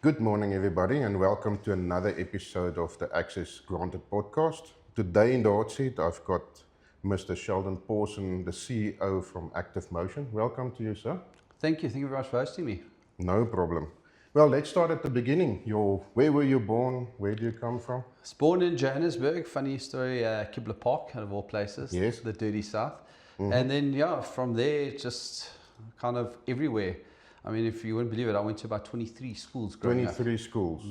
Good morning, everybody, and welcome to another episode of the Access Granted podcast. Today in the hot seat, I've got Mr. Sheldon Pawson, the CEO from Active Motion. Welcome to you, sir. Thank you very much for hosting me. No problem. Well, let's start at the beginning. Where were you born? Where do you come from? I was born in Johannesburg, funny story, Kibble Park, out of all places, Yes. the dirty south. And then, from there, just kind of everywhere. I mean, if you wouldn't believe it, I went to about 23 schools growing up. 23 schools.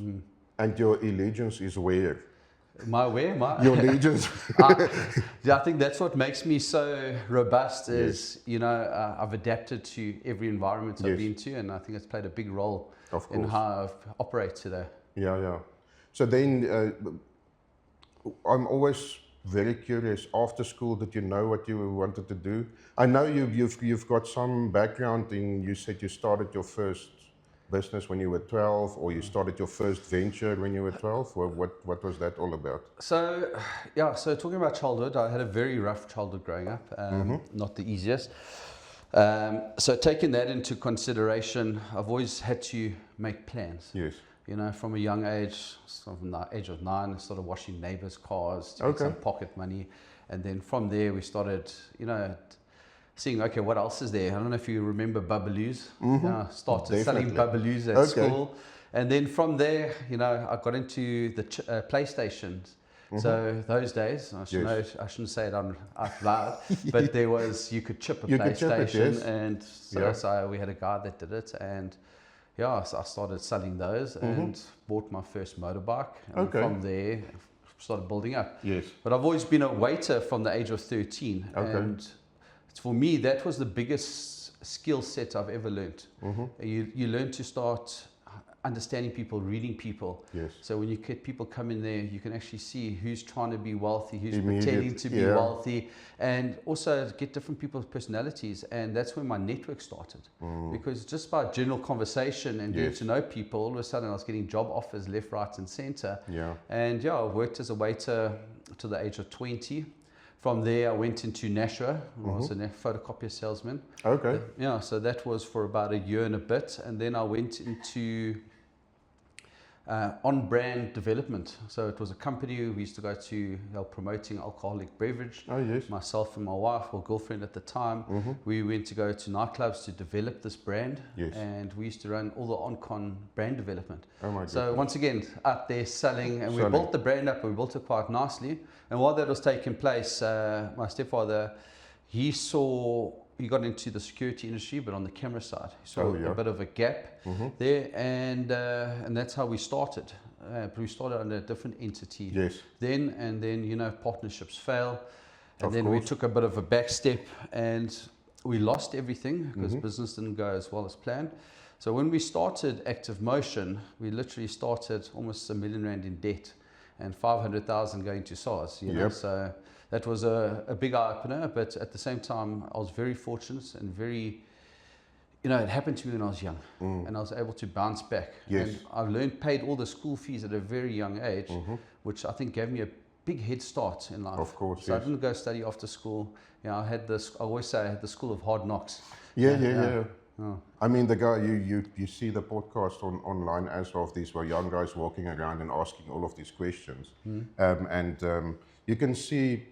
And your allegiance is where? Your allegiance? I think that's what makes me so robust is, I've adapted to every environment I've been to, and I think it's played a big role in how I operate today. Yeah. So then, I'm always very curious. After school, did you know what you wanted to do? I know you've got some background in. You said you started your first business when you were 12, or you started your first venture when you were 12. What was that all about? So talking about childhood, I had a very rough childhood growing up, not the easiest. So taking that into consideration, I've always had to make plans. Yes. From a young age, from the age of 9, I started washing neighbors' cars to get some pocket money. And then from there, we started, seeing, okay, what else is there? I don't know if you remember Bubaloos. Started selling Bubaloos at school. And then from there, I got into the PlayStations. So those days, I shouldn't say it out loud, but you could chip a PlayStation. And so we had a guy that did it. And so I started selling those and bought my first motorbike. And from there, started building up. Yes. But I've always been a waiter from the age of 13. And for me, that was the biggest skill set I've ever learned. You learn to start understanding people, reading people. Yes. So when you get people come in there, you can actually see who's trying to be wealthy, who's pretending to be wealthy, and also get different people's personalities. And that's when my network started. Because just by general conversation and getting to know people, all of a sudden I was getting job offers left, right, and center. And I worked as a waiter to the age of 20. From there, I went into Nashua. I was a photocopier salesman. So that was for about a year and a bit. And then I went into on-brand development. So it was a company we used to go to promoting alcoholic beverage. Myself and my wife, or girlfriend at the time, we went to go to nightclubs to develop this brand. And we used to run all the on-con brand development. So once again, out there selling, and we built the brand up, and we built it quite nicely. And while that was taking place, my stepfather, he got into the security industry, but on the camera side. He saw a bit of a gap there, and that's how we started. But we started under a different entity then, partnerships fail. And then we took a bit of a back step, and we lost everything because business didn't go as well as planned. So when we started Active Motion, we literally started almost R1 million in debt and 500,000 going to SARS. So that was a big eye-opener, but at the same time, I was very fortunate and very, it happened to me when I was young, and I was able to bounce back. And I've paid all the school fees at a very young age, which I think gave me a big head start in life. Of course, so I didn't go study after school. I had this, I always say I had the school of hard knocks. I mean, the guy, you see the podcast online as of these were young guys walking around and asking all of these questions. You can see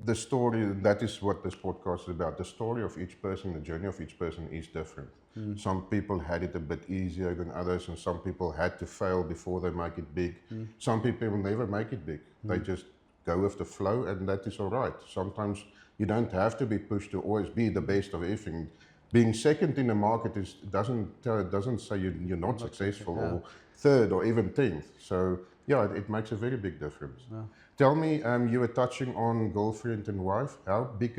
the story. That is what this podcast is about. The story of each person, the journey of each person is different. Some people had it a bit easier than others, and some people had to fail before they make it big. Some people will never make it big. They just go with the flow, and that is all right. Sometimes you don't have to be pushed to always be the best of everything. Being second in the market doesn't say you're not successful, or third or even 10th. So it makes a very big difference. Tell me, you were touching on girlfriend and wife. How big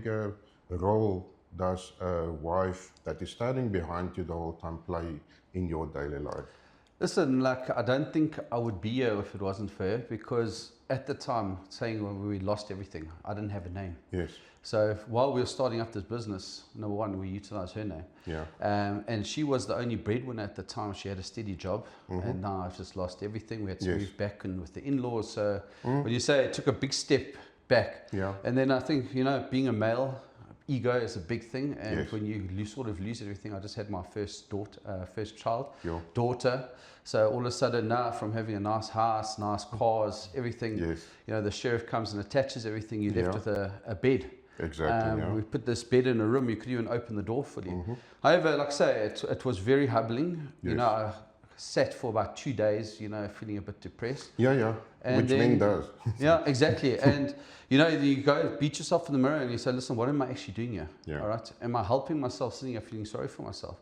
a role does a wife that is standing behind you the whole time play in your daily life? Listen, I don't think I would be here if it wasn't for her, because at the time, saying when we lost everything, I didn't have a name. So while we were starting up this business, number one, we utilized her name. And she was the only breadwinner at the time. She had a steady job, and now I've just lost everything. We had to move back in with the in-laws. So when you say it took a big step back, and then I think, being a male, ego is a big thing, and when you sort of lose everything, I just had my first daughter. So all of a sudden now, from having a nice house, nice cars, everything, you know, the sheriff comes and attaches everything, you're left with a bed. Exactly. We put this bed in a room, you could even open the door fully. However, like I say, it was very humbling. You know, I sat for about 2 days, you know, feeling a bit depressed. And which men does. Yeah, exactly. And you know, you go beat yourself in the mirror and you say, listen, what am I actually doing here? All right, am I helping myself, sitting here feeling sorry for myself?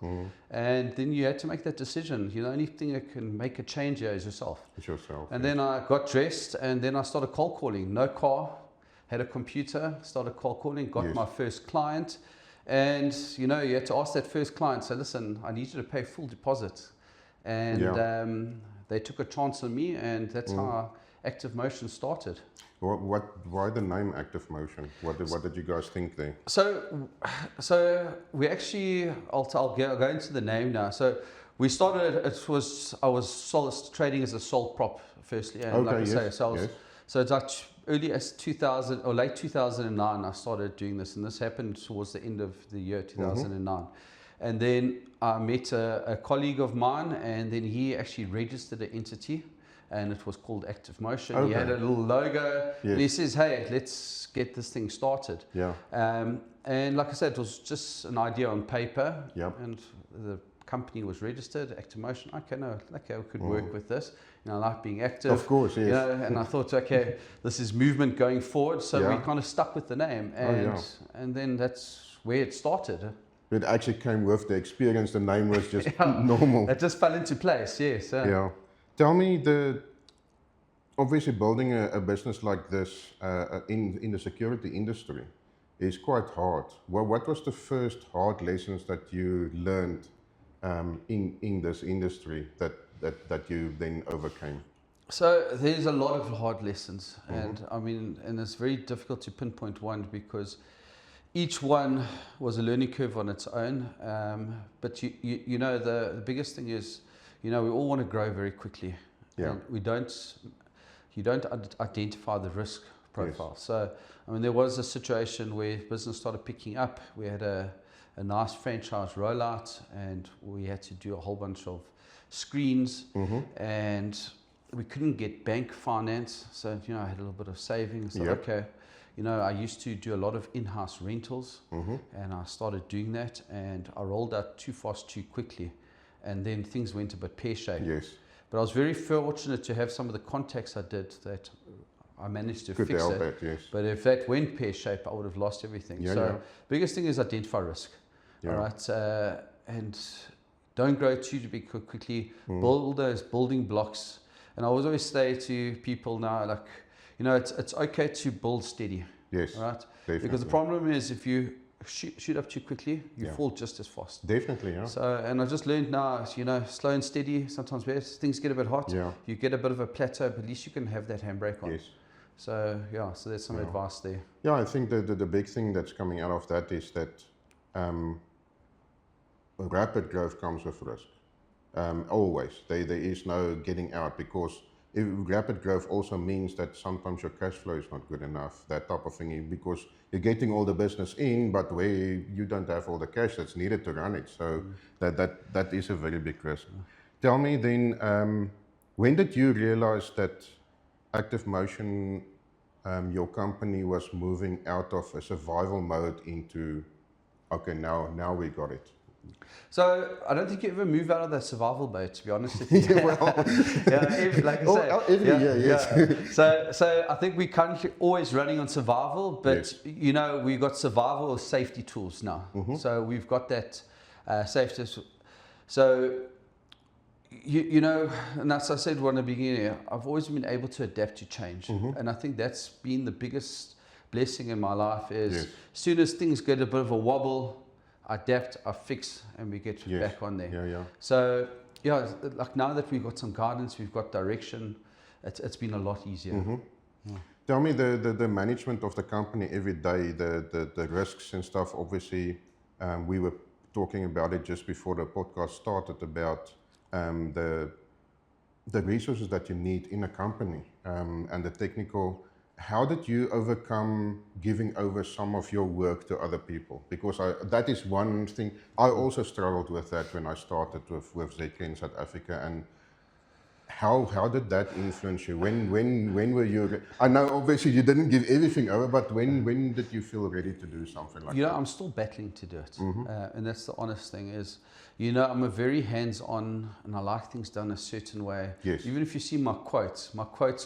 And then you had to make that decision. You know, only thing that can make a change here is yourself. It's yourself. And then I got dressed, and then I started cold calling. No car, had a computer, started cold calling, got my first client. And you know, you had to ask that first client, say, listen, I need you to pay full deposit. And they took a chance on me, and that's how Active Motion started. Why the name Active Motion? What did you guys think there? So we actually, I'll go into the name now. So we started, I was trading as a sole prop firstly, and like I say, so it's like early as 2000 or late 2009 I started doing this, and this happened towards the end of the year 2009. And then I met a colleague of mine, and then he actually registered an entity, and it was called Active Motion. He had a little logo, and he says, hey, let's get this thing started. And like I said, it was just an idea on paper, and the company was registered, Active Motion. Okay, we could work with this. You know, I like being active. Of course, yes. You know, and I thought, okay, this is movement going forward, so we kind of stuck with the name, and then that's where it started. It actually came with the experience. The name was just normal. It just fell into place, yes. Tell me, obviously building a business like this in the security industry is quite hard. What was the first hard lessons that you learned in this industry that you then overcame? So there's a lot of hard lessons, and I mean, and it's very difficult to pinpoint one, because each one was a learning curve on its own. But you know, the biggest thing is, you know, we all want to grow very quickly. And you don't identify the risk profile. So, I mean, there was a situation where business started picking up. We had a nice franchise rollout, and we had to do a whole bunch of screens, and we couldn't get bank finance. So, you know, I had a little bit of savings. So, okay. You know, I used to do a lot of in-house rentals, and I started doing that, and I rolled out too fast, too quickly, and then things went a bit pear-shaped. But I was very fortunate to have some of the contacts I did that I managed to fix it. But if that went pear-shaped, I would have lost everything. So biggest thing is identify risk. All right, and don't grow too big quickly. Build those building blocks. And I always say to people now, like, you know, it's okay to build steady. All right? Because the problem is, if you shoot up too quickly, you fall just as fast. So, and I just learned now, you know, slow and steady. Sometimes where things get a bit hot, you get a bit of a plateau, but at least you can have that handbrake on. So so there's some advice there. I think the big thing that's coming out of that is that rapid growth comes with risk. Always. There is no getting out, because rapid growth also means that sometimes your cash flow is not good enough, that type of thing, because you're getting all the business in, but where you don't have all the cash that's needed to run it. So that is a very big risk. Tell me then, when did you realize that Active Motion, your company, was moving out of a survival mode into, okay, now we got it? So I don't think you ever move out of that survival mode, to be honest with you. Like I say, So I think we're currently always running on survival, but you know, we've got survival safety tools now. So we've got that safety. So you know, and as I said in the beginning, I've always been able to adapt to change, and I think that's been the biggest blessing in my life. Is as soon as things get a bit of a wobble, I adapt, I fix, and we get back on there. So like now that we've got some guidance, we've got direction, it's been a lot easier. Tell me the management of the company every day, the risks and stuff. Obviously, we were talking about it just before the podcast started about the resources that you need in a company, and the technical how did you overcome giving over some of your work to other people? Because that is one thing. I also struggled with that when I started with ZK in South Africa. And how did that influence you? When were you? I know obviously you didn't give everything over, but when did you feel ready to do something like that? I'm still battling to do it, and that's the honest thing. Is I'm a very hands-on, and I like things done a certain way. Yes. Even if you see my quotes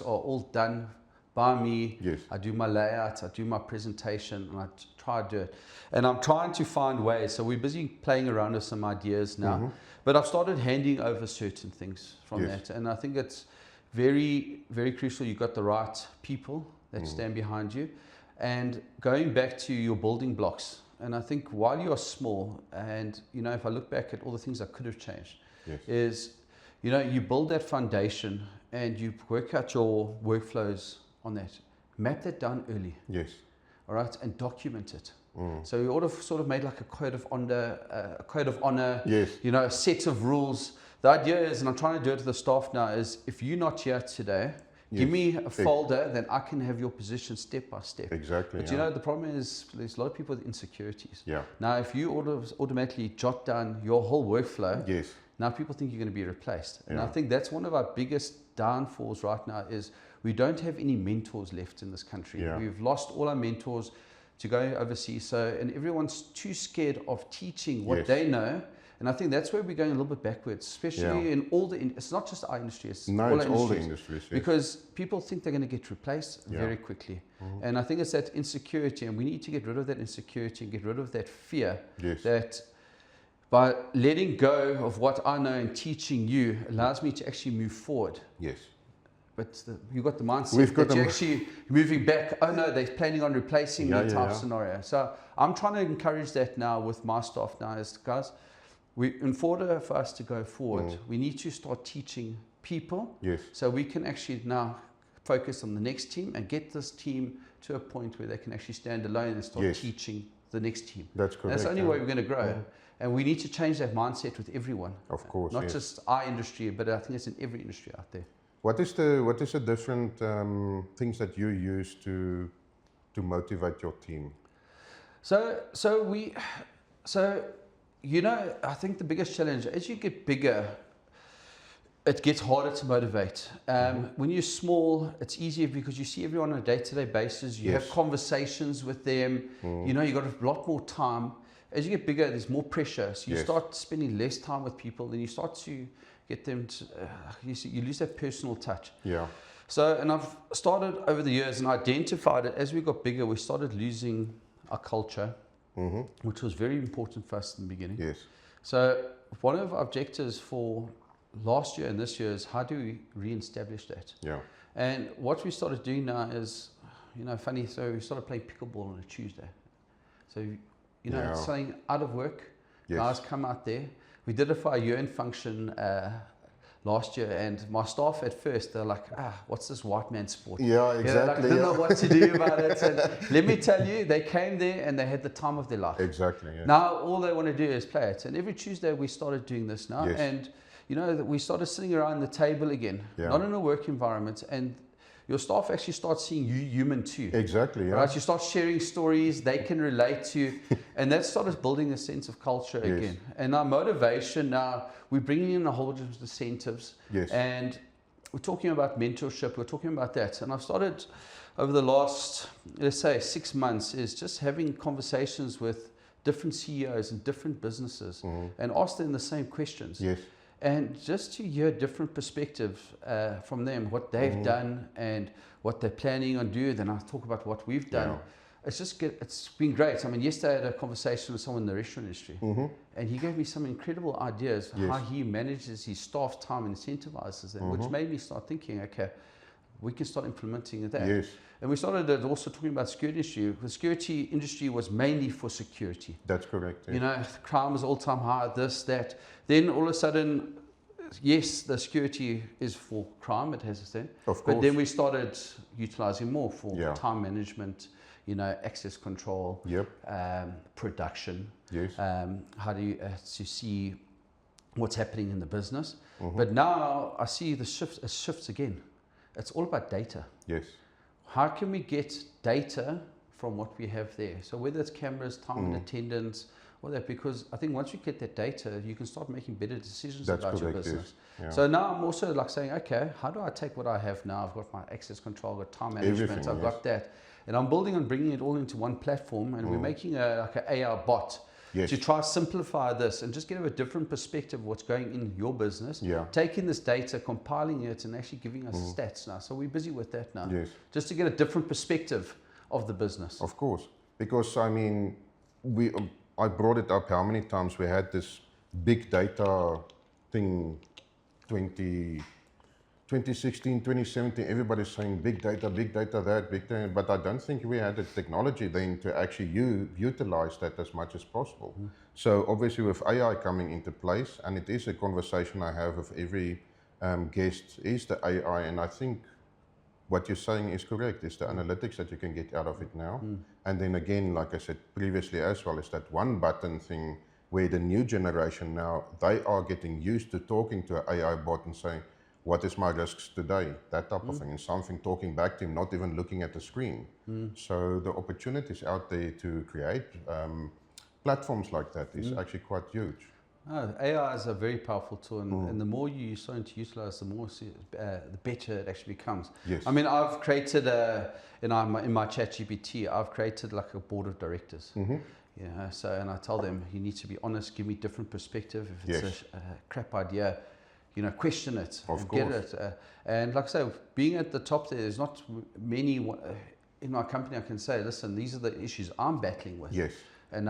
are all done by me. Yes. I do my layout, I do my presentation, and I try to do it. And I'm trying to find ways. So we're busy playing around with some ideas now. But I've started handing over certain things from that. And I think it's very, very crucial. You've got the right people that stand behind you. And going back to your building blocks. And I think while you are small, and if I look back at all the things I could have changed, is you build that foundation and you work out your workflows on that. Map that down early. Yes. All right, and document it. So you ought to sort of made like a code of honor, Yes. A set of rules. The idea is, and I'm trying to do it to the staff now, is if you're not here today, give me a folder, then I can have your position step by step. Exactly. But the problem is there's a lot of people with insecurities. Yeah. Now, if you automatically jot down your whole workflow, Yes. now people think you're going to be replaced. And I think that's one of our biggest downfalls right now is we don't have any mentors left in this country. Yeah. We've lost all our mentors to go overseas. And everyone's too scared of teaching what they know. And I think that's where we're going a little bit backwards, especially in all it's not just our industry, it's all the industries. Yes. Because people think they're going to get replaced very quickly. And I think it's that insecurity, and we need to get rid of that insecurity and get rid of that fear that by letting go of what I know and teaching you allows me to actually move forward. Yes. But you've got the mindset that you're actually moving back. Oh no, they're planning on replacing me type scenario. So I'm trying to encourage that now with my staff now is, guys, in order for us to go forward, we need to start teaching people. Yes. So we can actually now focus on the next team and get this team to a point where they can actually stand alone and start teaching the next team. That's correct. That's the only way we're going to grow. And we need to change that mindset with everyone. Of course. Not just our industry, but I think it's in every industry out there. What is the different things that you use to motivate your team? I think the biggest challenge as you get bigger, it gets harder to motivate. When you're small, it's easier because you see everyone on a day-to-day basis. You have conversations with them. You've got a lot more time. As you get bigger, there's more pressure. So you start spending less time with people, then you start to get them to, you lose that personal touch. Yeah. So, and I've started over the years and identified it as we got bigger, we started losing our culture, which was very important for us in the beginning. Yes. So one of our objectives for last year and this year is how do we re-establish that? Yeah. And what we started doing now is, funny, so we started playing pickleball on a Tuesday. So, it's something out of work, guys come out there. We did it for our year-end function last year, and my staff at first, they're like, what's this white man sport? Yeah, exactly. They don't know what to do about it. And let me tell you, they came there and they had the time of their life. Exactly. Yeah. Now, all they want to do is play it. And every Tuesday, we started doing this now. Yes. And, we started sitting around the table again, not in a work environment. And your staff actually start seeing you human too. Exactly. Yeah. Right? You start sharing stories they can relate to, and that started building a sense of culture again. And our motivation now, we're bringing in a whole bunch of incentives, and we're talking about mentorship. We're talking about that, and I've started over the last, let's say, 6 months, is just having conversations with different CEOs and different businesses, and ask them the same questions. Yes. And just to hear different perspectives from them, what they've done and what they're planning on doing. Then I talk about what we've done. Yeah. It's been great. I mean, yesterday I had a conversation with someone in the restaurant industry, and he gave me some incredible ideas how he manages his staff time and incentivizes them, which made me start thinking, okay, we can start implementing that. Yes. And we started also talking about security industry. The security industry was mainly for security. That's correct. Yeah. Crime was all-time high, this, that. Then all of a sudden, yes, the security is for crime, it has a thing. Of course. But then we started utilizing more for time management, access control, production. Yes. How do you to see what's happening in the business. But now I see the shifts again. It's all about data. Yes. how can we get data from what we have there? So whether it's cameras, time and attendance, all that, because I think once you get that data, you can start making better decisions about your business. Yes. Yeah. So now I'm also like saying, okay, how do I take what I have now? I've got my access control, I've got time management, I've got that. And I'm building and bringing it all into one platform, and we're making like an AI bot to try to simplify this and just get a different perspective of what's going in your business, taking this data, compiling it, and actually giving us stats now. So we're busy with that now, just to get a different perspective of the business. Of course, because I mean, I brought it up how many times we had this big data thing, 2016, 2017, everybody's saying big data, that, big data, but I don't think we had the technology then to actually utilize that as much as possible. So obviously with AI coming into place, and it is a conversation I have with every guest, is the AI, and I think what you're saying is correct, is the analytics that you can get out of it now. And then again, like I said previously as well, is that one button thing where the new generation now, they are getting used to talking to an AI bot and saying, what is my risks today? That type of thing, and something talking back to him, not even looking at the screen. So the opportunities out there to create platforms like that is actually quite huge. AI is a very powerful tool, and the more you're starting to utilize, the more the better it actually becomes. Yes. I mean, I've created in my ChatGPT, I've created like a board of directors. Yeah. So, and I tell them, you need to be honest, give me different perspective. If it's a crap idea, question it, get it. And like I say, being at the top there's not many in my company I can say, listen, these are the issues I'm battling with. Yes. And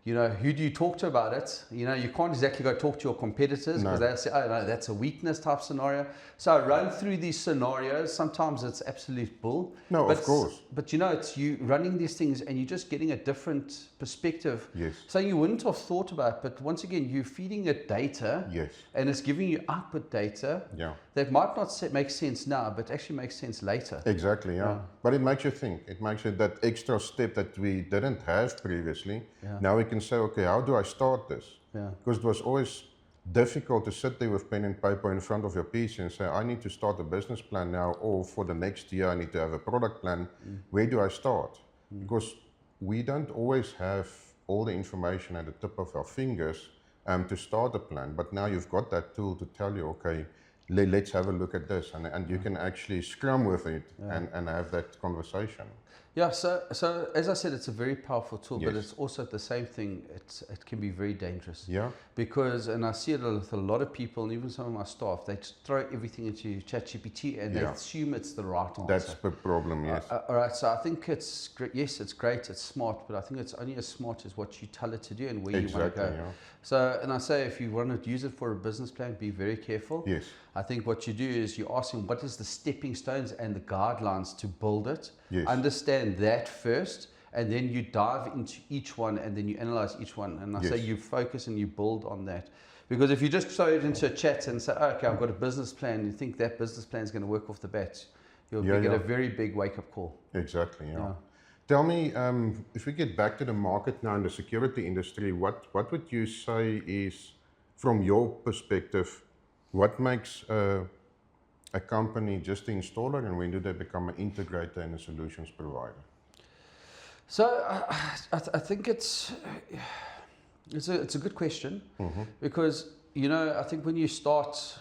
who do you talk to about it? You can't exactly go talk to your competitors because they'll say, oh no, that's a weakness type scenario. So I run through these scenarios. Sometimes it's absolute bull. No, of course. But it's you running these things and you're just getting a different perspective. Yes. So you wouldn't have thought about it, but once again, you're feeding it data. Yes. And it's giving you output data. Yeah. That might not make sense now, but actually makes sense later. Exactly, yeah. But it makes you think. It makes it that extra step that we didn't have previously. Now we can say, okay, how do I start this? Because it was always difficult to sit there with pen and paper in front of your PC and say, I need to start a business plan now, or for the next year I need to have a product plan. Where do I start? Because we don't always have all the information at the tip of our fingers to start a plan. But now you've got that tool to tell you, okay, let's have a look at this, and you can actually scrum with it and have that conversation. Yeah, so as I said, it's a very powerful tool, but it's also the same thing, it can be very dangerous. Yeah. Because, and I see it with a lot of people, and even some of my staff, they just throw everything into ChatGPT and they assume it's the right answer. That's the problem, yes. All right, so I think it's great. Yes, it's great, it's smart, but I think it's only as smart as what you tell it to do and where you want to go. Yeah. So, and I say, if you want to use it for a business plan, be very careful. Yes. I think what you do is you ask him, what is the stepping stones and the guidelines to build it? Yes. Understand that first, and then you dive into each one, and then you analyze each one. And I say you focus and you build on that. Because if you just throw it into a chat and say, okay, I've got a business plan, you think that business plan is going to work off the bat, you'll get a very big wake-up call. Exactly, yeah. Tell me, if we get back to the market now in the security industry, what would you say is, from your perspective, what makes a company just an installer, and when do they become an integrator and a solutions provider? So I think it's a good question, because I think when you start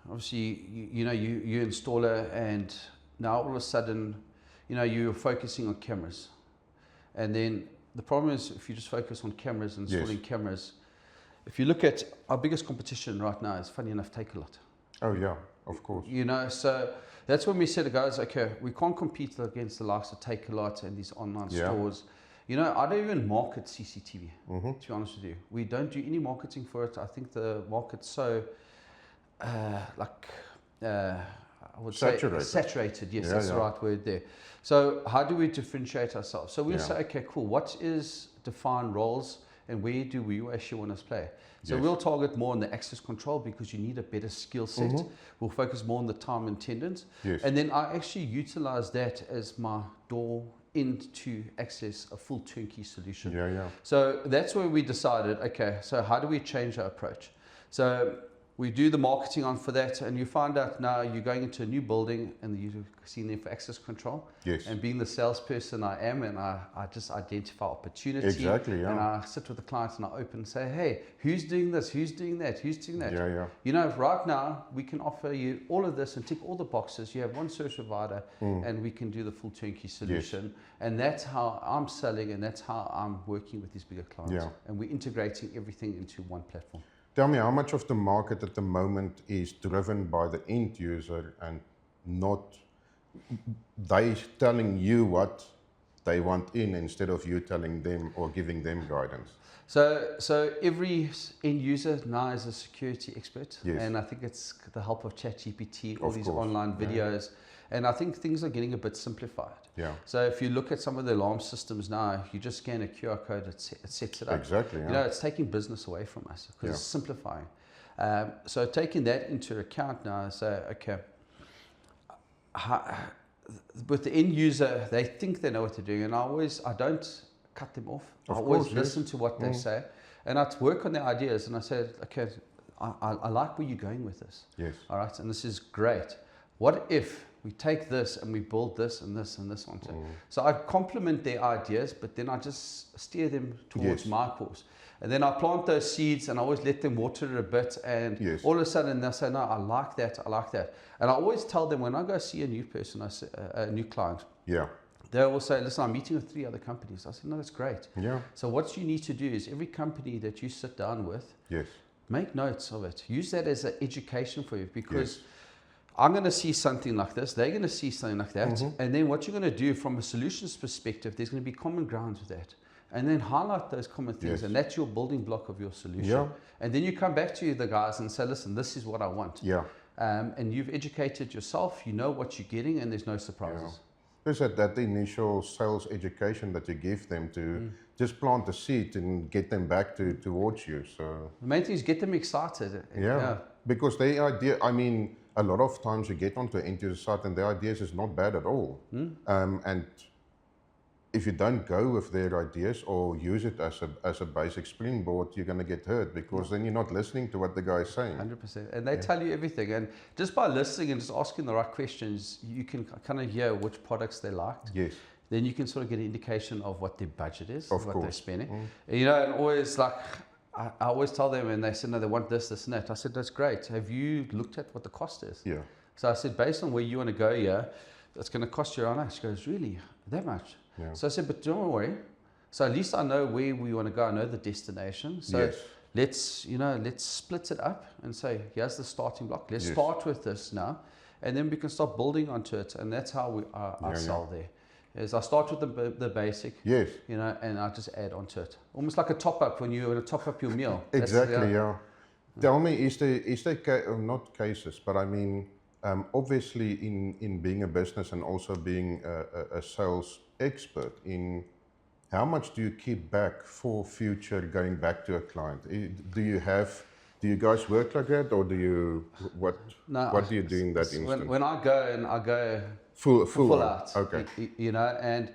obviously you installer, and now all of a sudden you're focusing on cameras, and then the problem is if you just focus on cameras and installing cameras. If you look at our biggest competition right now, is funny enough, Takealot. Oh yeah, of course. So that's when we said, guys, okay, we can't compete against the likes of Takealot and these online stores. I don't even market CCTV, to be honest with you. We don't do any marketing for it. I think the market's so, I would saturated. Say saturated. Yes, that's the right word there. So how do we differentiate ourselves? So we'll say, okay, cool. What is defined roles, and where do we actually want to play? So we'll target more on the access control, because you need a better skill set. We'll focus more on the time and attendance. And then I actually utilize that as my door in to access a full turnkey solution. So that's where we decided, okay, so how do we change our approach? So We do the marketing on for that, and you find out now you're going into a new building and you're seeing them for access control. Yes. And being the salesperson I am, and I just identify opportunity. Exactly, yeah. And I sit with the clients and I open and say, hey, who's doing this? Who's doing that? Who's doing that? Yeah, yeah. You know, right now we can offer you all of this and tick all the boxes. You have one service provider and we can do the full turnkey solution. Yes. And that's how I'm selling, and that's how I'm working with these bigger clients. Yeah. And we're integrating everything into one platform. Tell me, how much of the market at the moment is driven by the end user and not they telling you what they want in instead of you telling them or giving them guidance? So every end user now is a security expert. Yes. And I think it's the help of ChatGPT, all Of these course. online videos. And I think things are getting a bit simplified. Yeah. So if you look at some of the alarm systems now, you just scan a QR code, it sets it up. Exactly. Yeah. You know, it's taking business away from us because it's simplifying. So taking that into account now, I say, okay, with the end user, they think they know what they're doing, and I don't cut them off. I always listen to what they say, and I work on their ideas, and I say, okay, I like where you're going with this. Yes. All right, and this is great. What if we take this and we build this and this and this onto it? So I complement their ideas, but then I just steer them towards my course. And then I plant those seeds and I always let them water it a bit. And all of a sudden they'll say, no, I like that, I like that. And I always tell them when I go see a new person, a new client, they will say, listen, I'm meeting with 3 other companies. I said, no, that's great. Yeah. So what you need to do is every company that you sit down with, make notes of it. Use that as an education for you, because I'm going to see something like this, they're going to see something like that, and then what you're going to do from a solutions perspective, there's going to be common grounds with that. And then highlight those common things, and that's your building block of your solution. Yeah. And then you come back to the guys and say, listen, this is what I want. Yeah. And you've educated yourself, you know what you're getting, and there's no surprises. There's that initial sales education that you give them to just plant the seed and get them back towards you. So the main thing is get them excited. Because the idea, I mean, a lot of times you get onto an end user site and their ideas is not bad at all. And if you don't go with their ideas or use it as a basic springboard, you're going to get hurt, because then you're not listening to what the guy is saying. 100%. And they tell you everything. And just by listening and just asking the right questions, you can kind of hear which products they liked. Yes. Then you can sort of get an indication of what their budget is, of what they're spending. You know, and always like, I always tell them, and they said, no, they want this, this, and that. I said, that's great. Have you looked at what the cost is? Yeah. So I said, based on where you want to go here, it's going to cost you around. She goes, really? That much? Yeah. So I said, but don't worry. So at least I know where we want to go. I know the destination. So let's split it up and say, here's the starting block. Let's start with this now, and then we can start building onto it. And that's how I sell there. Is I start with the basic, you know, and I just add onto it. Almost like a top up when you want to top up your meal. Exactly, Tell me, is there not cases, but I mean, obviously in being a business and also being a sales expert, in how much do you keep back for future going back to a client? Do you guys work like that, or what do you do in that instance? When I go full out. Okay. You know, and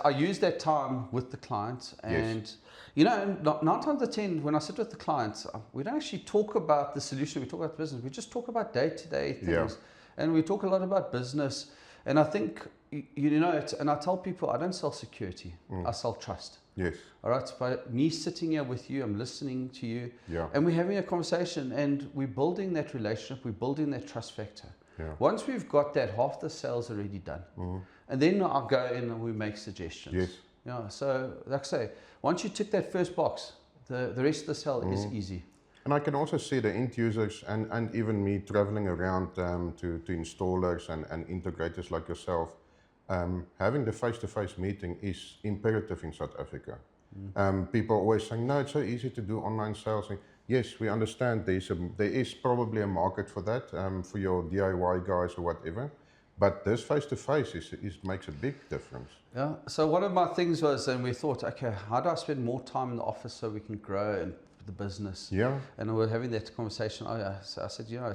I use that time with the client, and you know, 9 times out of 10, when I sit with the clients, we don't actually talk about the solution. We talk about the business. We just talk about day-to-day things, and we talk a lot about business. And I think you know, and I tell people, I don't sell security. I sell trust. Yes. All right. By me sitting here with you, I'm listening to you, and we're having a conversation, and we're building that relationship. We're building that trust factor. Yeah. Once we've got that, half the sales already done, and then I'll go in and we make suggestions. Yes. Yeah. So like I say, once you tick that first box, the rest of the sale is easy. And I can also see the end users and even me traveling around to installers and integrators like yourself. Having the face-to-face meeting is imperative in South Africa. People always saying, no, it's so easy to do online sales. Yes, we understand there is probably a market for that, for your DIY guys or whatever. But this face-to-face makes a big difference. Yeah. So one of my things was, and we thought, okay, how do I spend more time in the office so we can grow and the business? Yeah. And we're having that conversation. So I said, you know,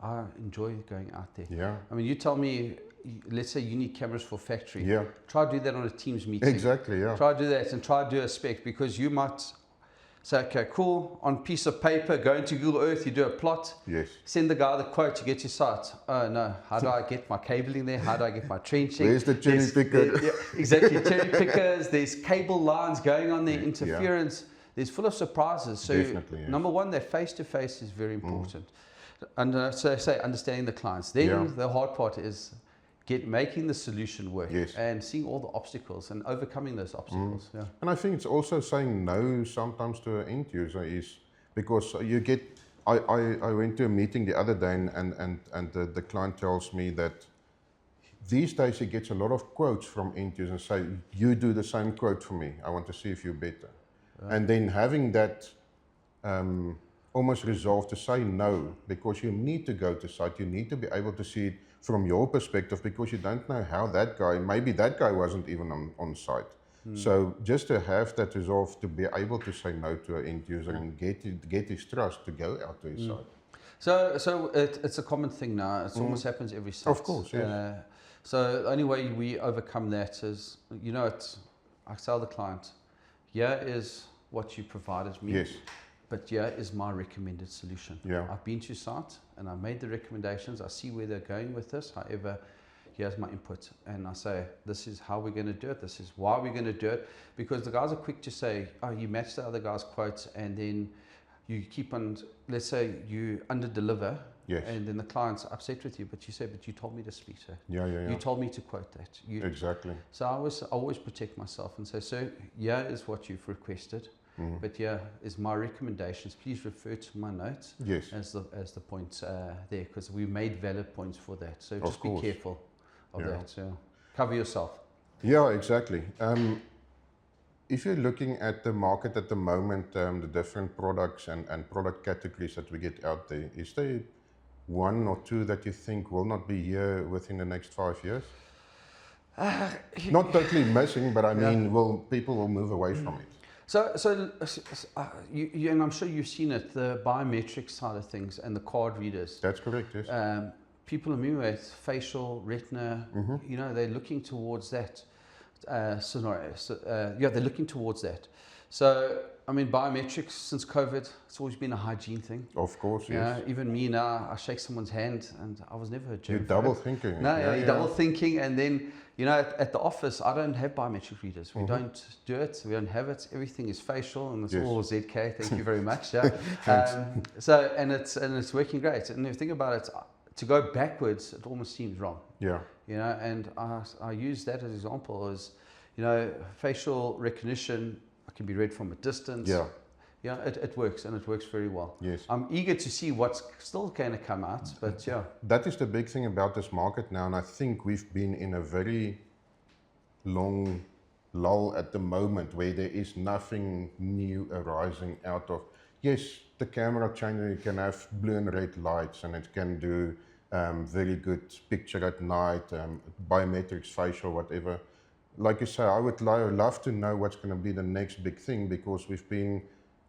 I enjoy going out there. Yeah. I mean, you tell me, let's say you need cameras for factory. Yeah. Try to do that on a Teams meeting. Exactly. Yeah. Try to do that and try to do a spec, because you might. So, okay, cool. On piece of paper, go into Google Earth, you do a plot. Yes. Send the guy the quote, you get your site. Oh no, how do I get my cabling there? How do I get my trenching? Where's the cherry picker? Yeah, exactly, cherry pickers. There's cable lines going on there, interference. Yeah. There's full of surprises. So definitely, yes. Number one, that face-to-face is very important. And so say understanding the clients. Then the hard part is making the solution work and seeing all the obstacles and overcoming those obstacles. Yeah. And I think it's also saying no sometimes to an end user is because you get, I went to a meeting the other day and the client tells me that these days he gets a lot of quotes from end users and say, you do the same quote for me. I want to see if you're better. And then having that almost resolve to say no, because you need to go to site, you need to be able to see it from your perspective, because you don't know how that guy, maybe that guy wasn't even on site. So just to have that resolve to be able to say no to an end user and get his trust to go out to his site. So it's a common thing now. It almost happens every site. Of course, yes. So the only way we overcome that is, I tell the client, here is what you provided me. Yes. But here is my recommended solution. Yeah. I've been to site and I made the recommendations. I see where they're going with this. However, here's my input. And I say, this is how we're going to do it. This is why we're going to do it. Because the guys are quick to say, oh, you match the other guy's quotes and then you keep on, let's say you under-deliver. Yes. And then the client's upset with you, but you say, but you told me to speak to it. Yeah. You told me to quote that. Exactly. So I always protect myself and say, so here is what you've requested. But here is my recommendations. Please refer to my notes as the points there, because we made valid points for that. So just be careful of that. So cover yourself. Yeah, exactly. If you're looking at the market at the moment, the different products and product categories that we get out there, is there one or two that you think will not be here within the next 5 years? Not totally missing, but I mean, people will move away from it. So and I'm sure you've seen it, the biometric side of things and the card readers. That's correct, yes. People are moving with facial, retina, they're looking towards that scenario. So, they're looking towards that. So, I mean, biometrics since COVID, it's always been a hygiene thing. Of course, yes. Even me now, I shake someone's hand and I was never a germ. You're double thinking. No, you're double thinking, and then at the office, I don't have biometric readers. We don't do it. We don't have it. Everything is facial, and it's all ZK. Thank you very much. And it's working great. And if you think about it, to go backwards, it almost seems wrong. Yeah. And I use that as an example. As facial recognition can be read from a distance. Yeah. It works, and it works very well. Yes. I'm eager to see what's still going to come out, but yeah. That is the big thing about this market now, and I think we've been in a very long lull at the moment where there is nothing new arising out of. Yes, the camera changer, you can have blue and red lights, and it can do very good picture at night, biometrics, facial, whatever. Like you say, I would love to know what's going to be the next big thing, because we've been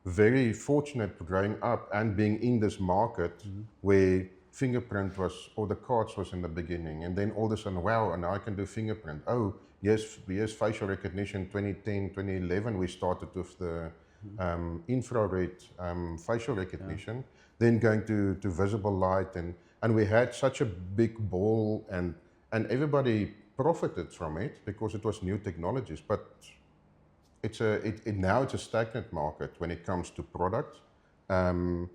very fortunate growing up and being in this market where fingerprint was, or the cards was in the beginning, and then all of a sudden, wow, and I can do fingerprint. Oh, yes, facial recognition. 2010, 2011, we started with the infrared facial recognition, then going to visible light, and we had such a big ball, and everybody profited from it because it was new technologies, but now it's a stagnant market when it comes to product and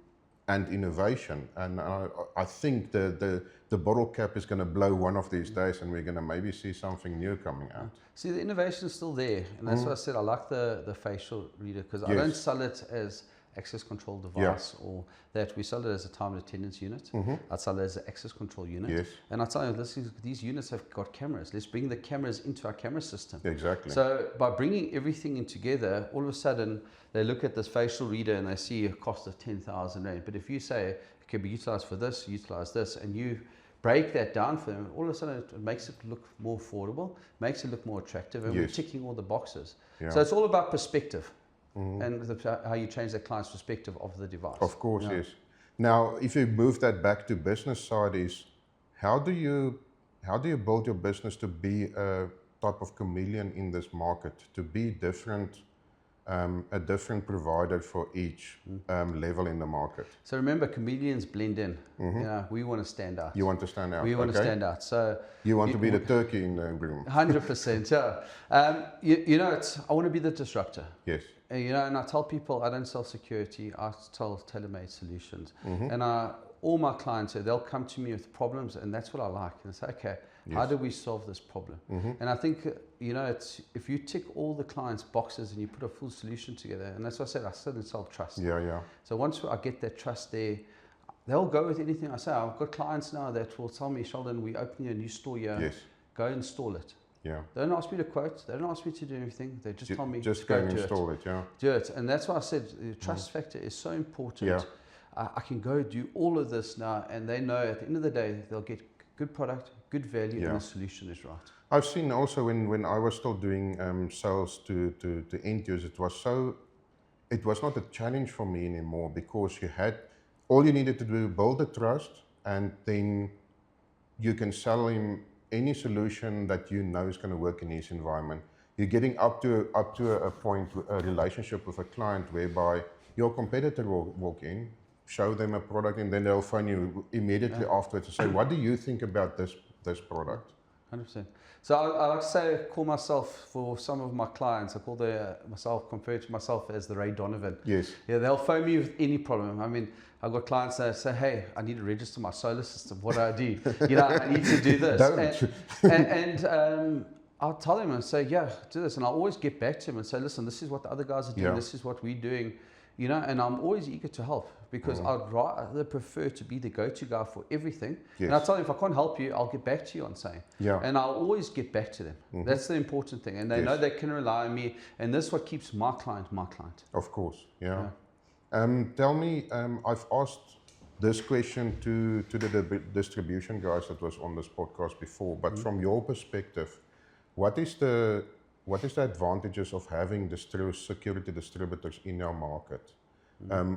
innovation. And I think the bottle cap is going to blow one of these days, and we're going to maybe see something new coming out. See, the innovation is still there, and that's why I said I like the facial reader, because I don't sell it as access control device or that. We sell it as a time and attendance unit. I sell it as an access control unit. And I tell you, these units have got cameras. Let's bring the cameras into our camera system. Exactly. So by bringing everything in together, all of a sudden they look at this facial reader and they see a cost of 10,000 Rand. But if you say it can be utilized for this, utilize this, and you break that down for them, all of a sudden it makes it look more affordable, makes it look more attractive, and we're ticking all the boxes. So it's all about perspective. And how you change the client's perspective of the device. Of course, yes. Now, if you move that back to business side, is how do you build your business to be a type of chameleon in this market, to be different a different provider for each level in the market. So remember, chameleons blend in. You know, we want to stand out. You want to stand out. We want to stand out. So you want to be the turkey in the room. 100%. Yeah. You know, I want to be the disruptor. Yes. You know, and I tell people I don't sell security. I sell tailor-made solutions. And all my clients, they'll come to me with problems, and that's what I like. And say, okay, how do we solve this problem? And I think, you know, it's if you tick all the clients' boxes and you put a full solution together, and that's what I said, I still sell trust. Yeah. So once I get that trust there, they'll go with anything I say. I've got clients now that will tell me, Sheldon, we're opening a new store here. Yes. Go install it. Yeah. They don't ask me to quote. They don't ask me to do anything. They just tell me just go and install it. Yeah. Do it. And that's why I said the trust factor is so important. Yeah. I can go do all of this now, and they know at the end of the day they'll get good product, good value, and the solution is right. I've seen also when I was still doing sales to end users, it was not a challenge for me anymore, because all you needed to do, build the trust, and then you can sell him any solution that you know is going to work in his environment. You're getting up to a point, a relationship with a client whereby your competitor will walk in, show them a product, and then they'll phone you immediately afterwards to say, what do you think about this product? 100%. So I like to say, call myself, for some of my clients, I call compare to myself as the Ray Donovan. Yes. Yeah, they'll phone me with any problem. I mean, I've got clients that say, hey, I need to register my solar system. What do I do? You know, I need to do this. And I'll tell them and say, yeah, do this. And I'll always get back to them and say, listen, this is what the other guys are doing. This is what we're doing. You know, and I'm always eager to help, because I'd rather prefer to be the go-to guy for everything. Yes. And I tell them, if I can't help you, I'll get back to you on saying. Yeah. And I'll always get back to them. That's the important thing. And they know they can rely on me. And this is what keeps my client my client. Of course, yeah. Tell me, I've asked this question to the distribution guys that was on this podcast before, but from your perspective, what is the advantages of having security distributors in our market?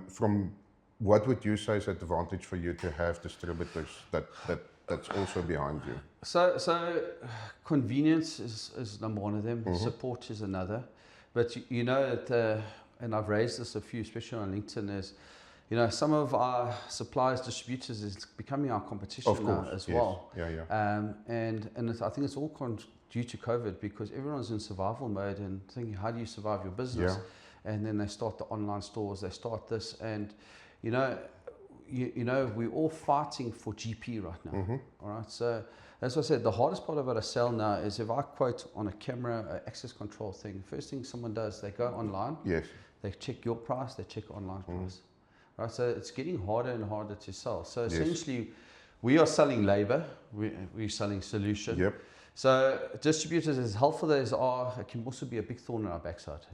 From what would you say is an advantage for you to have distributors that's also behind you? So convenience is number one of them. Support is another. But you know that, and I've raised this a few, especially on LinkedIn, is, you know, some of our suppliers, distributors is becoming our competition now as well. Yeah. And I think it's all due to COVID, because everyone's in survival mode and thinking, how do you survive your business? Yeah. And then they start the online stores, they start this, and you know, we're all fighting for GP right now. All right. So as I said, the hardest part about a sell now is if I quote on a camera, an access control thing, first thing someone does, they go online. Yes. They check your price, they check online price. Right. So it's getting harder and harder to sell. So essentially, we are selling labor, we're selling solution. Yep. So distributors, as helpful as they are, it can also be a big thorn in our backside.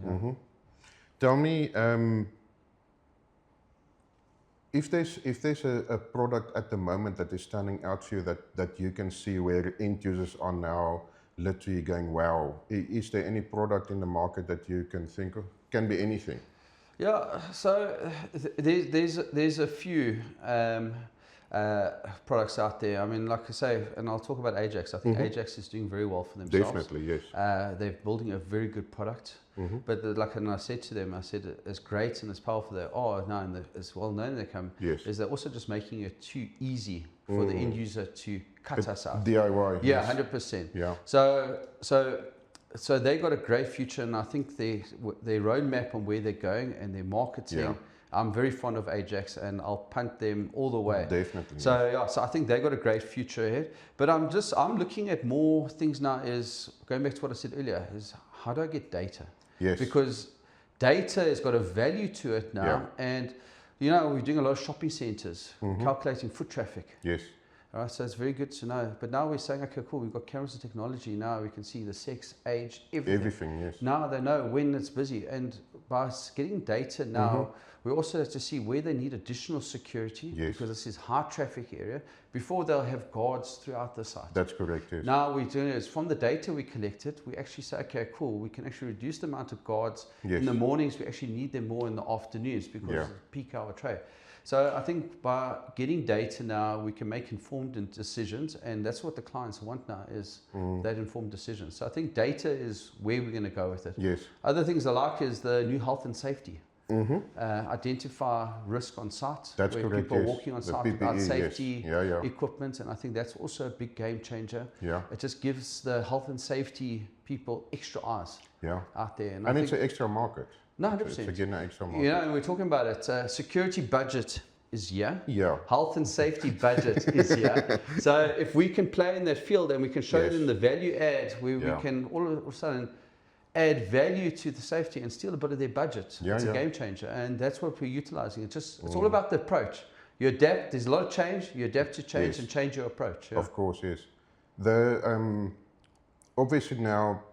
Tell me, if there's a product at the moment that is standing out for you that you can see where end users are now literally going, wow, is there any product in the market that you can think of? Can be anything. Yeah, so there's a few products out there. I mean, like I say, and I'll talk about Ajax. I think Ajax is doing very well for themselves. Definitely, yes. They're building a very good product. But and I said to them, I said, as great and as powerful they are now, and as well known they come, is they're also just making it too easy for the end user to cut us out. DIY. Yeah, 100%. Yeah. So they got a great future, and I think their roadmap on where they're going and their marketing. Yeah. I'm very fond of Ajax, and I'll punt them all the way. Definitely. So so I think they got a great future ahead. But I'm looking at more things now. Is going back to what I said earlier. Is how do I get data? Yes. Because data has got a value to it now, and you know, we're doing a lot of shopping centers, calculating foot traffic. Yes. All right, so it's very good to know. But now we're saying, okay, cool, we've got cameras and technology. Now we can see the sex, age, everything. Everything, yes. Now they know when it's busy. And by getting data now, we also have to see where they need additional security, because this is high traffic area, before they'll have guards throughout the site. That's correct, yes. Now we're doing is from the data we collected, we actually say, okay, cool, we can actually reduce the amount of guards. In the mornings, we actually need them more in the afternoons because of peak hour trade. So I think by getting data now, we can make informed decisions, and that's what the clients want now, is that informed decision. So I think data is where we're going to go with it. Yes. Other things I like is the new health and safety. Identify risk on site. That's where correct. People are Yes. walking on The site PPE, without yes. safety Yeah. equipment, and I think that's also a big game changer. Yeah. It just gives the health and safety people extra eyes out there. And it's an extra market. No, 100%. It's again an extra market. You know, and we're talking about it. Security budget is here. Yeah. Health and safety budget is here. So if we can play in that field and we can show them the value add, where we can all of a sudden add value to the safety and steal a bit of their budget. It's a game changer, and that's what we're utilizing. It's all about the approach. You adapt. There's a lot of change. You adapt to change and change your approach. Yeah. Of course, yes. The obviously now,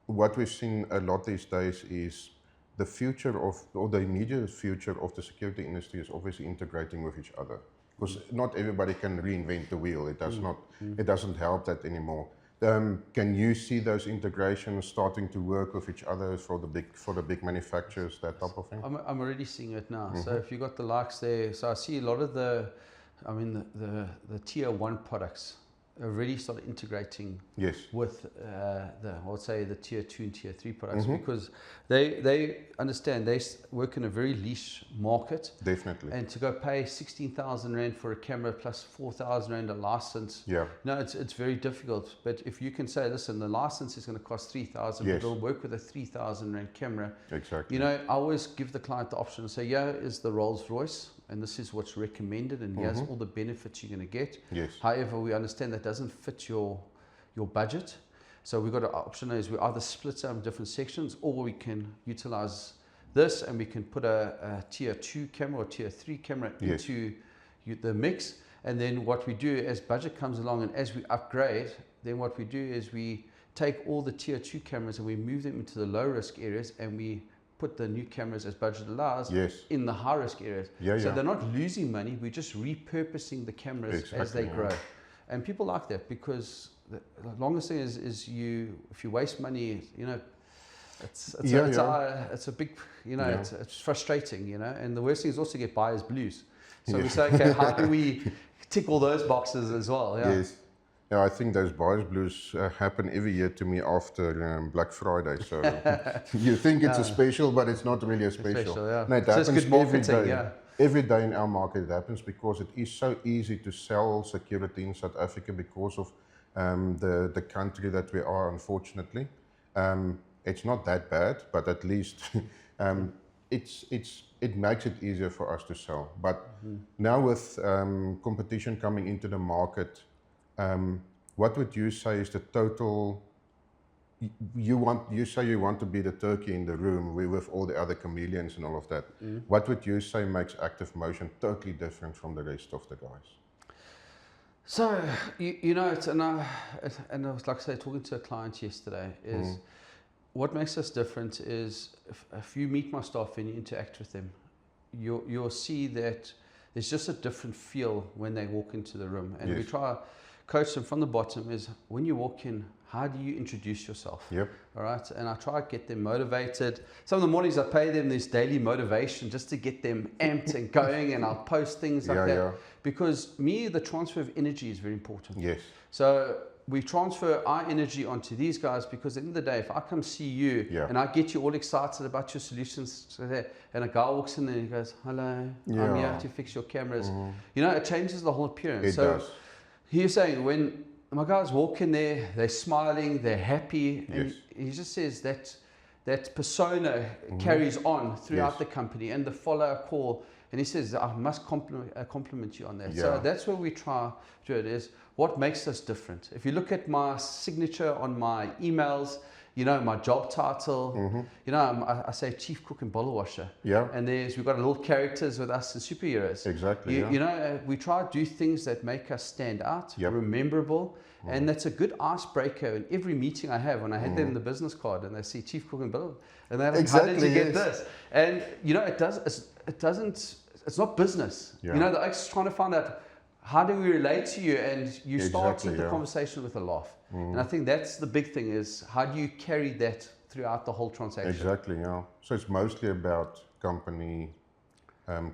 what we've seen a lot these days is the future of, or the immediate future of the security industry is obviously integrating with each other, because not everybody can reinvent the wheel. It does not. It doesn't help that anymore. Can you see those integrations starting to work with each other for the big manufacturers, that type of thing? I'm already seeing it now. So if you got the likes there, so I see a lot of the tier 1 products already start integrating with I would say the tier 2 and tier 3 products, because they understand they work in a very niche market. Definitely. And to go pay 16,000 Rand for a camera plus 4,000 Rand a license, no, it's very difficult. But if you can say, listen, the license is going to cost 3,000, but it'll work with a 3,000 Rand camera. Exactly. You know, I always give the client the option to say, is the Rolls Royce, and this is what's recommended, and here's all the benefits you're going to get. However, we understand that doesn't fit your budget. So we've got an option is we either split out in different sections, or we can utilize this and we can put a tier 2 camera or tier 3 camera into the mix. And then what we do as budget comes along and as we upgrade, then what we do is we take all the tier 2 cameras and we move them into the low risk areas, and we put the new cameras as budget allows in the high risk areas. So they're not losing money, we're just repurposing the cameras as they grow. And people like that, because the longest thing is if you waste money, you know, it's a big, you know, it's frustrating, you know. And the worst thing is also get buyer's blues. So we say, okay, how do we tick all those boxes as well? Yeah, I think those buyer's blues happen every year to me after Black Friday. So you think it's a special, but it's not really a special. No, it happens good marketing, every day. Every day in our market it happens, because it is so easy to sell security in South Africa because of the country that we are, unfortunately. It's not that bad, but at least it makes it easier for us to sell. But now with competition coming into the market, what would you say is the total? You say you want to be the turkey in the room with all the other chameleons and all of that. What would you say makes Active Motion totally different from the rest of the guys? So you know, and I was, like I say, talking to a client yesterday, is what makes us different is if you meet my staff and you interact with them, you'll see that there's just a different feel when they walk into the room. And we try to coach them from the bottom, is when you walk in, how do you introduce yourself? All right. And I try to get them motivated. Some of the mornings I pay them this daily motivation just to get them amped and going, and I'll post things like that. Because the transfer of energy is very important. So we transfer our energy onto these guys, because at the end of the day, if I come see you and I get you all excited about your solutions, and a guy walks in and he goes, hello, I'm here to fix your cameras. You know, it changes the whole appearance. It does. He's saying when my guys walk in there, they're smiling, they're happy, and he just says that persona carries on throughout the company, and the follow-up call. And he says, I must compliment you on that. So that's where we try to do it, is what makes us different. If you look at my signature on my emails, you know, my job title, you know, I say chief cook and bottle washer. And we've got little characters with us and superheroes. Exactly. You know, we try to do things that make us stand out, rememberable. And that's a good icebreaker in every meeting I have. When I had them in the business card and they see chief cook and bottle, and they're like, how did you get this? And, you know, it's not business. You know, they're just trying to find out, how do we relate to you? And you start the conversation with a laugh. And I think that's the big thing, is how do you carry that throughout the whole transaction? Exactly, So it's mostly about company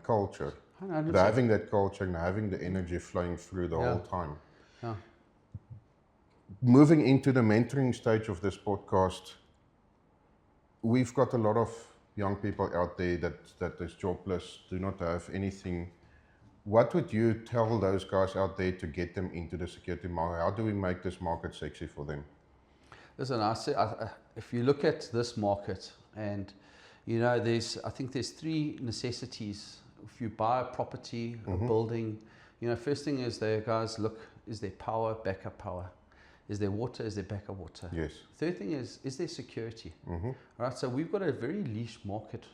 culture. But having that culture and having the energy flowing through the whole time. Yeah. Moving into the mentoring stage of this podcast, we've got a lot of young people out there that is jobless, do not have anything. What would you tell those guys out there to get them into the security market? How do we make this market sexy for them? Listen, if you look at this market, and you know, I think there's three necessities. If you buy a property, a building, you know, first thing is guys look, is there power, backup power? Is there water? Is there backup water? Yes. Third thing is there security? All right. So we've got a very niche market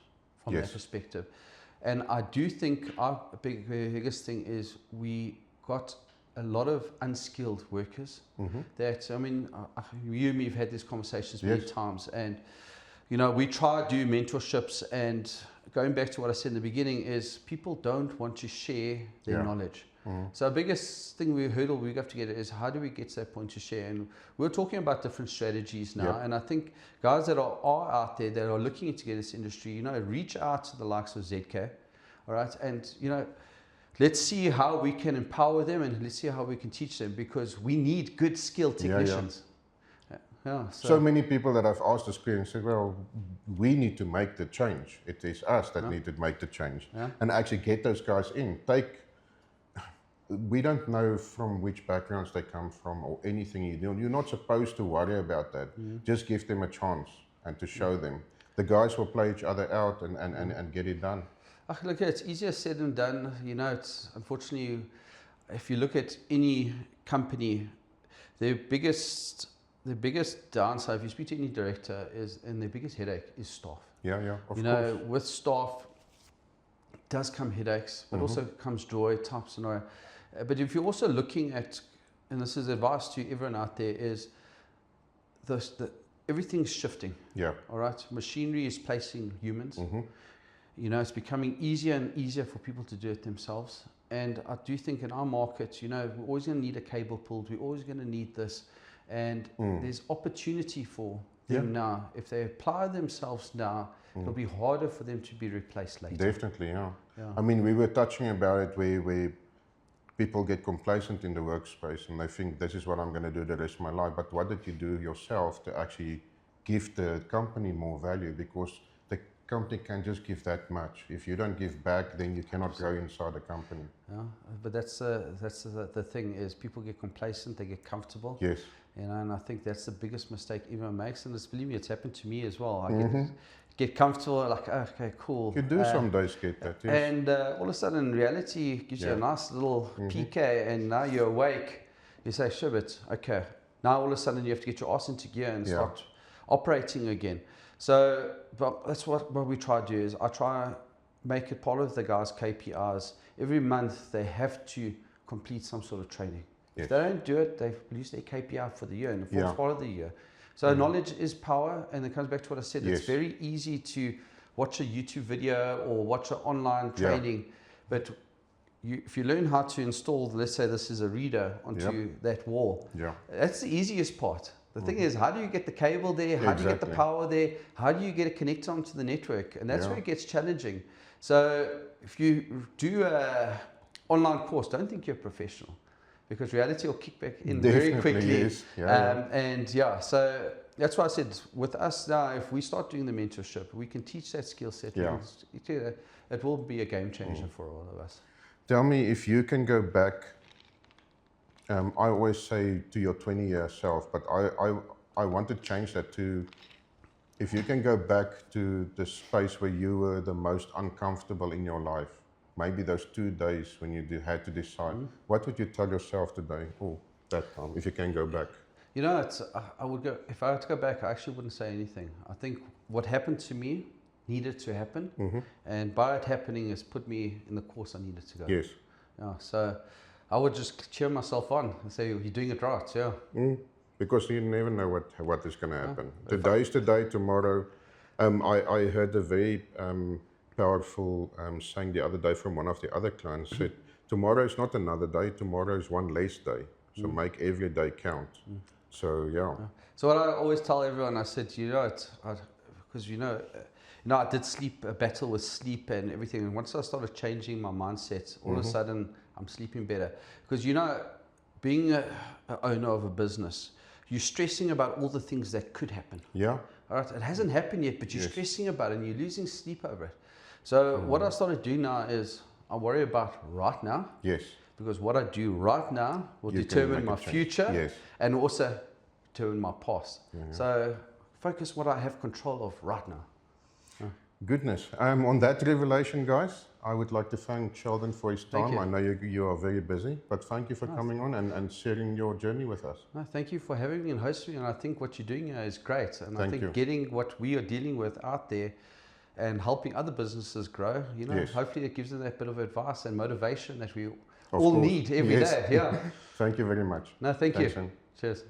from that perspective. And I do think our biggest thing is we got a lot of unskilled workers that, I mean, you and me have had these conversations many times. And, you know, we try to do mentorships, and going back to what I said in the beginning is people don't want to share their knowledge. So the biggest thing we have to get is how do we get to that point to share? And we're talking about different strategies now. And I think guys that are out there that are looking to get this industry, you know, reach out to the likes of ZK, all right? And, you know, let's see how we can empower them, and let's see how we can teach them, because we need good skilled technicians. So many people that I've asked this question said, well, we need to make the change. It is us that need to make the change and actually get those guys in. We don't know from which backgrounds they come from or anything you do. You're not supposed to worry about that. Just give them a chance and to show them. The guys will play each other out and get it done. Look, it's easier said than done. You know, it's unfortunately, if you look at any company, their biggest downside, if you speak to any director, and their biggest headache is staff. Yeah, of course. You know, with staff, it does come headaches, but also comes joy type scenario. But if you're also looking at, and this is advice to everyone out there, is everything's shifting. Yeah. All right. Machinery is placing humans. You know, it's becoming easier and easier for people to do it themselves. And I do think in our market, you know, we're always going to need a cable pulled. We're always going to need this. And there's opportunity for them now. If they apply themselves now, it'll be harder for them to be replaced later. Definitely, yeah. I mean, we were touching about it where people get complacent in the workspace and they think this is what I'm going to do the rest of my life. But what did you do yourself to actually give the company more value? Because the company can just give that much. If you don't give back, then you cannot grow inside the company. Yeah, but that's the thing is people get complacent, they get comfortable. Yes. You know, and I think that's the biggest mistake everyone makes. And believe me, it's happened to me as well. I get comfortable, like, oh, okay, cool. You do some days get that, yes. And all of a sudden, reality gives you a nice little PK, and now you're awake. You say, sure, but okay. Now all of a sudden, you have to get your ass into gear and start operating again. So, but that's what we try to do is I try to make it part of the guys' KPIs. Every month, they have to complete some sort of training. If they don't do it, they lose their KPI for the year and the fourth part of the year. So knowledge is power, and it comes back to what I said. It's very easy to watch a YouTube video or watch an online training, but if you learn how to install, let's say this is a reader onto that wall, that's the easiest part. The thing is, how do you get the cable there? How do you get the power there? How do you get it connected onto the network? And that's where it gets challenging. So if you do an online course, don't think you're a professional, because reality will kick back in very quickly. So that's why I said with us now, if we start doing the mentorship, we can teach that skill set. It will be a game changer for all of us. Tell me, if you can go back, I always say to your 20-year self, but I want to change that to, if you can go back to the space where you were the most uncomfortable in your life, maybe those 2 days when you had to decide, what would you tell yourself today, that time, if you can go back? You know, I would go, if I had to go back, I actually wouldn't say anything. I think what happened to me needed to happen, and by it happening, it's put me in the course I needed to go. Yes. So I would just cheer myself on and say, you're doing it right, Because you never know what is going to happen. Today is today, tomorrow. I heard a very powerful saying the other day from one of the other clients, said, tomorrow is not another day, tomorrow is one less day. So make every day count. So, So what I always tell everyone, I said, because, know, I did battle with sleep and everything. And once I started changing my mindset, all of a sudden I'm sleeping better. Because, you know, being an owner of a business, you're stressing about all the things that could happen. Yeah. All right. It hasn't happened yet, but you're stressing about it and you're losing sleep over it. So what I started doing now is I worry about right now. Yes. Because what I do right now will determine my future and also determine my past. So focus what I have control of right now. Goodness. On that revelation, guys, I would like to thank Sheldon for his time. I know you are very busy, but thank you for coming on and sharing your journey with us. No, thank you for having me and hosting me. And I think what you're doing here is great. And I think getting what we are dealing with out there and helping other businesses grow, you know, hopefully it gives them that bit of advice and motivation that we all need every day. Yeah. Thank you very much. No, thank you. Cheers.